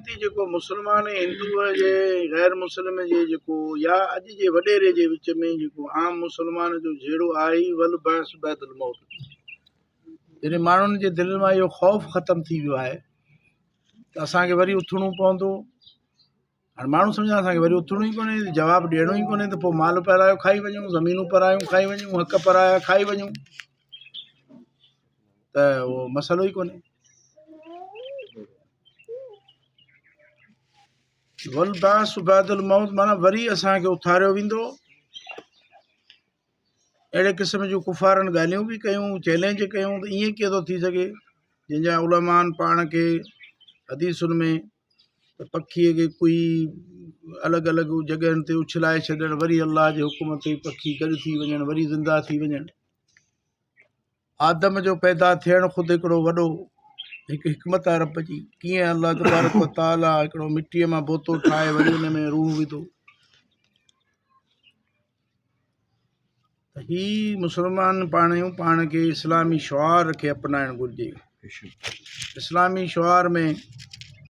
थी जेको मुस्लमान हिंदूअ जे गैर मुस्लिम जे जेको या अॼु जे वॾेरे जे विच में जेको आम मुस्लमान जो जहिड़ो आहे ई वल बहस बैदल मौत जॾहिं माण्हुनि जे दिलि मां इहो ख़ौफ़ ख़तमु थी वियो आहे त असांखे वरी उथणो पवंदो। हाणे माण्हू सम्झा असांखे वरी उथणो ई कोन्हे, जवाबु ॾियणो ई कोन्हे, त पोइ माल परायो खाई वञूं, ज़मीनूं परायूं खाई वञूं, हक़ पराया खाई वञूं, त उहो मसइलो ई कोन्हे। वल बास बैदल मौत माना वरी असांखे उथारियो वेंदो। अहिड़े क़िस्म जूं कुफारनि ॻाल्हियूं बि कयूं, चैलेंज कयूं त ईअं कीअं थो थी सघे, जंहिंजा उलमान पाण खे हदीसुनि में त पखीअ खे कोई अलॻि अलॻि जॻहियुनि ते उछलाए छॾणु, वरी अलाह जे हुकुम ते पखी गॾु थी वञणु, वरी ज़िंदा थी वञणु। आदम जो पैदा थियणु ख़ुदि हिकिड़ो वॾो हिकु हिकमत आहे रब जी, कीअं अलाह तबारक व तआला हिकिड़ो मिटीअ मां बोतो ठाहे वरी हुन में रूह विधो। त ही मुस्लमान पाण खे इस्लामी शुआर खे अपनाइणु घुरिजे। इस्लामी शुआर में